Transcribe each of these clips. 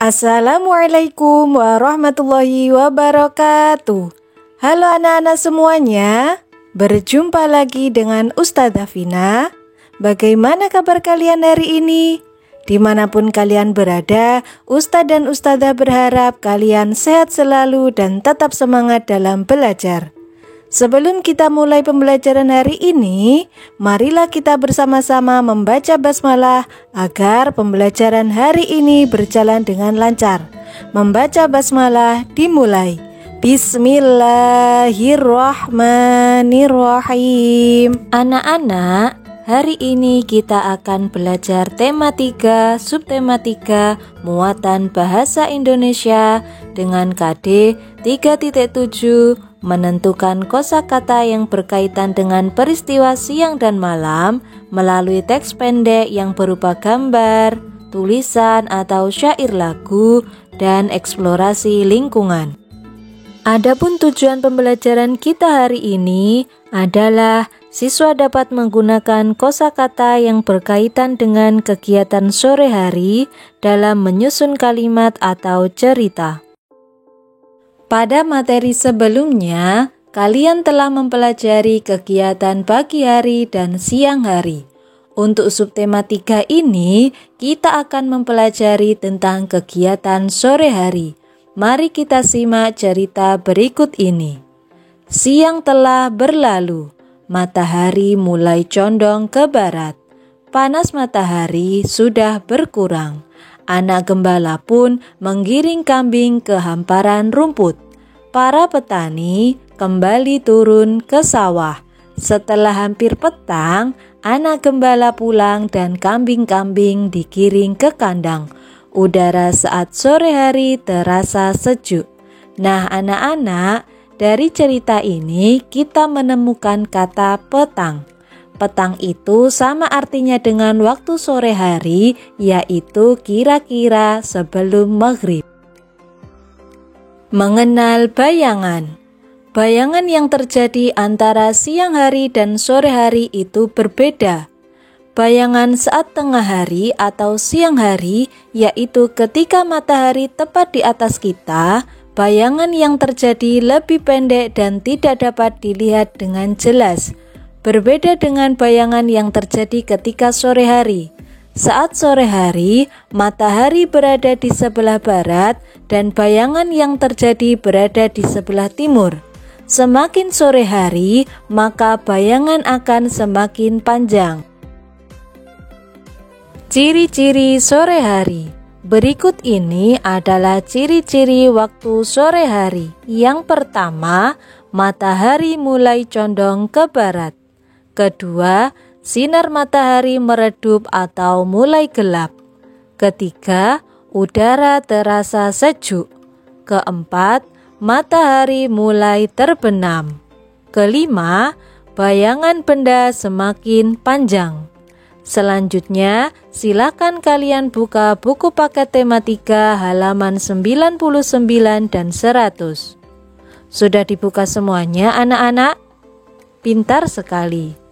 Assalamualaikum warahmatullahi wabarakatuh. Halo anak-anak semuanya, berjumpa lagi dengan Ustazah Vina. Bagaimana kabar kalian hari ini? Dimanapun kalian berada, Ustaz dan Ustazah berharap kalian sehat selalu dan tetap semangat dalam belajar. Sebelum kita mulai pembelajaran hari ini, marilah kita bersama-sama membaca basmalah agar pembelajaran hari ini berjalan dengan lancar. Membaca basmalah dimulai. Bismillahirrahmanirrahim. Anak-anak, hari ini kita akan belajar tema 3, subtema 3, muatan bahasa Indonesia dengan KD 3.7, menentukan kosakata yang berkaitan dengan peristiwa siang dan malam melalui teks pendek yang berupa gambar, tulisan atau syair lagu, dan eksplorasi lingkungan. Adapun tujuan pembelajaran kita hari ini adalah siswa dapat menggunakan kosakata yang berkaitan dengan kegiatan sore hari dalam menyusun kalimat atau cerita. Pada materi sebelumnya, kalian telah mempelajari kegiatan pagi hari dan siang hari. Untuk subtema 3 ini, kita akan mempelajari tentang kegiatan sore hari. Mari kita simak cerita berikut ini. Siang telah berlalu, matahari mulai condong ke barat. Panas matahari sudah berkurang. Anak gembala pun menggiring kambing ke hamparan rumput. Para petani kembali turun ke sawah. Setelah hampir petang, anak gembala pulang dan kambing-kambing digiring ke kandang. Udara saat sore hari terasa sejuk. Nah, anak-anak, dari cerita ini kita menemukan kata petang. Petang itu sama artinya dengan waktu sore hari, yaitu kira-kira sebelum maghrib. Mengenal bayangan. Bayangan yang terjadi antara siang hari dan sore hari itu berbeda. Bayangan saat tengah hari atau siang hari, yaitu ketika matahari tepat di atas kita, bayangan yang terjadi lebih pendek dan tidak dapat dilihat dengan jelas. Berbeda dengan bayangan yang terjadi ketika sore hari. Saat sore hari, matahari berada di sebelah barat dan bayangan yang terjadi berada di sebelah timur. Semakin sore hari, maka bayangan akan semakin panjang. Ciri-ciri sore hari. Berikut ini adalah ciri-ciri waktu sore hari. Yang pertama, matahari mulai condong ke barat. Kedua, sinar matahari meredup atau mulai gelap. Ketiga, udara terasa sejuk. Keempat, matahari mulai terbenam. Kelima, bayangan benda semakin panjang. Selanjutnya, silakan kalian buka buku paket tema 3 halaman 99 dan 100. Sudah dibuka semuanya anak-anak? Pintar sekali.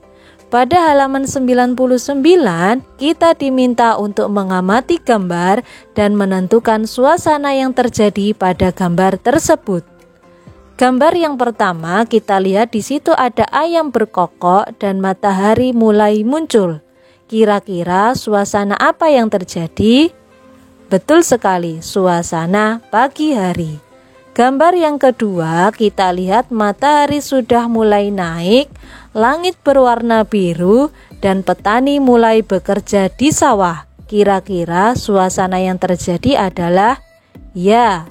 Pada halaman 99, kita diminta untuk mengamati gambar dan menentukan suasana yang terjadi pada gambar tersebut. Gambar yang pertama, kita lihat di situ ada ayam berkokok dan matahari mulai muncul. Kira-kira suasana apa yang terjadi? Betul sekali, suasana pagi hari. Gambar yang kedua, kita lihat matahari sudah mulai naik, langit berwarna biru, dan petani mulai bekerja di sawah. Kira-kira suasana yang terjadi adalah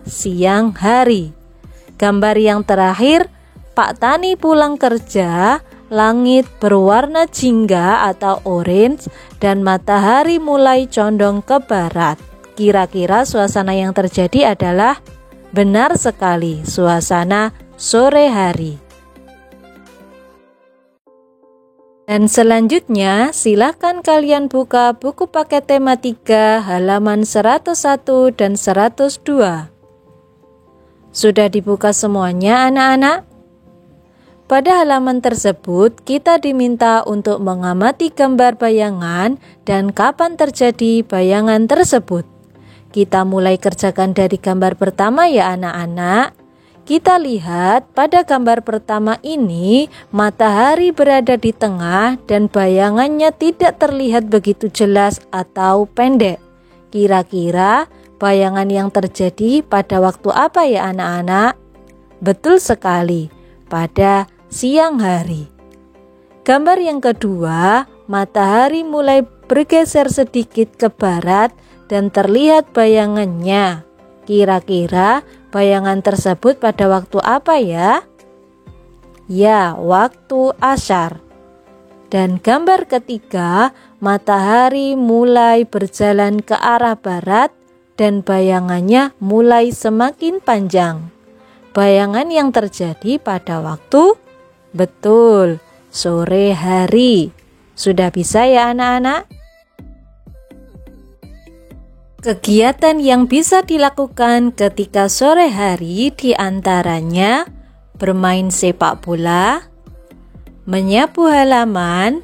siang hari. Gambar yang terakhir, Pak Tani pulang kerja, langit berwarna jingga atau orange, dan matahari mulai condong ke barat. Kira-kira suasana yang terjadi adalah benar sekali, suasana sore hari. Dan selanjutnya, silakan kalian buka buku paket tema 3 halaman 101 dan 102. Sudah dibuka semuanya anak-anak? Pada halaman tersebut, kita diminta untuk mengamati gambar bayangan dan kapan terjadi bayangan tersebut. Kita mulai kerjakan dari gambar pertama ya anak-anak. Kita lihat pada gambar pertama ini matahari berada di tengah dan bayangannya tidak terlihat begitu jelas atau pendek. Kira-kira bayangan yang terjadi pada waktu apa ya anak-anak? Betul sekali, pada siang hari. Gambar yang kedua, matahari mulai bergeser sedikit ke barat dan terlihat bayangannya. Kira-kira bayangan tersebut pada waktu apa ya? Ya, waktu Ashar. Dan gambar ketiga, matahari mulai berjalan ke arah barat dan bayangannya mulai semakin panjang. Bayangan yang terjadi pada waktu betul, sore hari. Sudah bisa ya anak-anak? Kegiatan yang bisa dilakukan ketika sore hari diantaranya bermain sepak bola, menyapu halaman,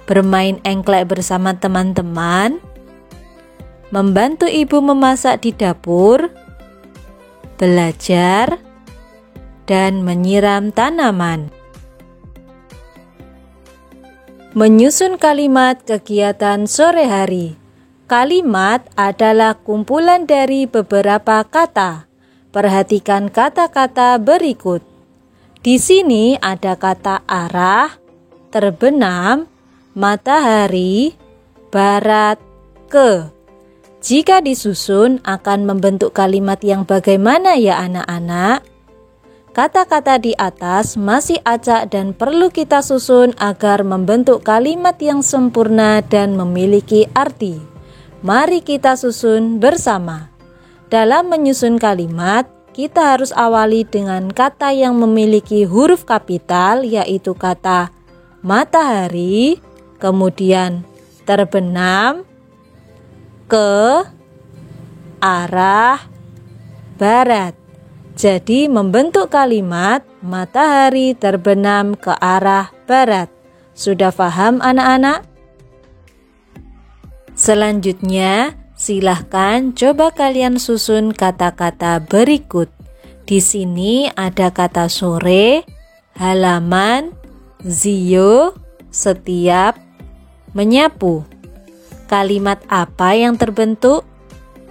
bermain engklek bersama teman-teman, membantu ibu memasak di dapur, belajar, dan menyiram tanaman. Menyusun kalimat kegiatan sore hari. Kalimat adalah kumpulan dari beberapa kata. Perhatikan kata-kata berikut. Di sini ada kata arah, terbenam, matahari, barat, ke. Jika disusun akan membentuk kalimat yang bagaimana ya anak-anak? Kata-kata di atas masih acak dan perlu kita susun agar membentuk kalimat yang sempurna dan memiliki arti. Mari kita susun bersama. Dalam menyusun kalimat, kita harus awali dengan kata yang memiliki huruf kapital, yaitu kata matahari, kemudian terbenam, ke, arah, barat. Jadi membentuk kalimat matahari terbenam ke arah barat. Sudah paham anak-anak? Selanjutnya, silahkan coba kalian susun kata-kata berikut. Di sini ada kata sore, halaman, zio, setiap, menyapu. Kalimat apa yang terbentuk?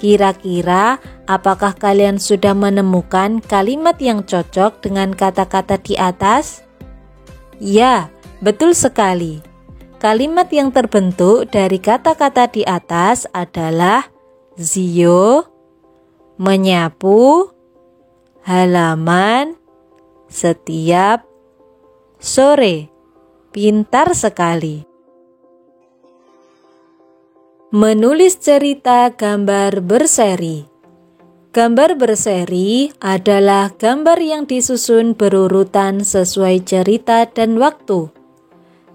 Kira-kira apakah kalian sudah menemukan kalimat yang cocok dengan kata-kata di atas? Ya, betul sekali. Kalimat yang terbentuk dari kata-kata di atas adalah zio, menyapu, halaman, setiap, sore. Pintar sekali. Menulis cerita gambar berseri. Gambar berseri adalah gambar yang disusun berurutan sesuai cerita dan waktu.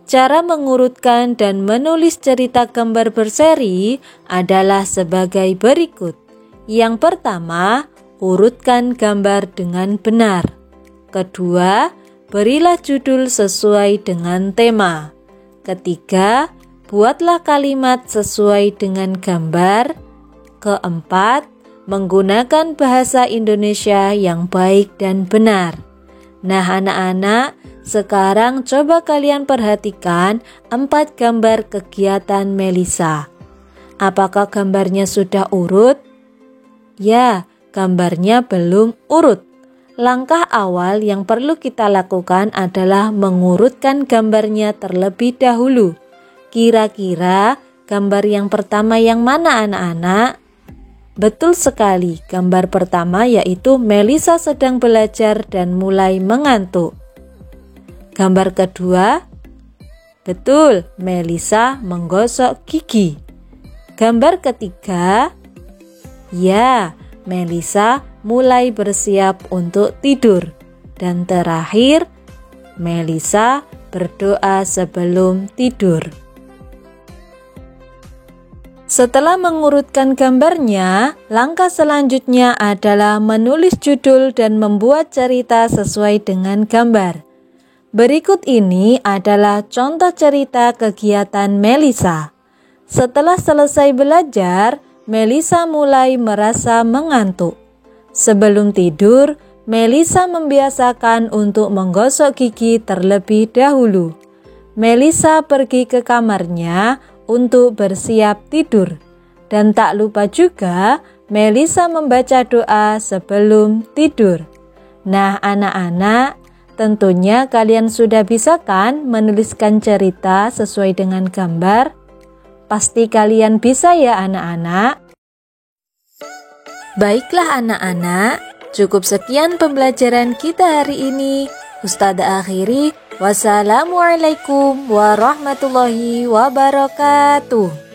Cara mengurutkan dan menulis cerita gambar berseri adalah sebagai berikut. Yang pertama, urutkan gambar dengan benar. Kedua, berilah judul sesuai dengan tema. Ketiga, buatlah kalimat sesuai dengan gambar. Keempat, menggunakan bahasa Indonesia yang baik dan benar. Nah anak-anak, sekarang coba kalian perhatikan 4 gambar kegiatan Melisa. Apakah gambarnya sudah urut? Ya, gambarnya belum urut. Langkah awal yang perlu kita lakukan adalah mengurutkan gambarnya terlebih dahulu. Kira-kira gambar yang pertama yang mana anak-anak? Betul sekali, gambar pertama yaitu Melisa sedang belajar dan mulai mengantuk. Gambar kedua, betul, Melisa menggosok gigi. Gambar ketiga, ya, Melisa mulai bersiap untuk tidur. Dan terakhir, Melisa berdoa sebelum tidur. Setelah mengurutkan gambarnya, langkah selanjutnya adalah menulis judul dan membuat cerita sesuai dengan gambar. Berikut ini adalah contoh cerita kegiatan Melisa. Setelah selesai belajar, Melisa mulai merasa mengantuk. Sebelum tidur, Melisa membiasakan untuk menggosok gigi terlebih dahulu. Melisa pergi ke kamarnya untuk bersiap tidur. Dan tak lupa juga, Melisa membaca doa sebelum tidur. Nah, anak-anak, tentunya kalian sudah bisa kan menuliskan cerita sesuai dengan gambar? Pasti kalian bisa ya anak-anak? Baiklah anak-anak, cukup sekian pembelajaran kita hari ini. Ustadzah akhiri, wassalamualaikum warahmatullahi wabarakatuh.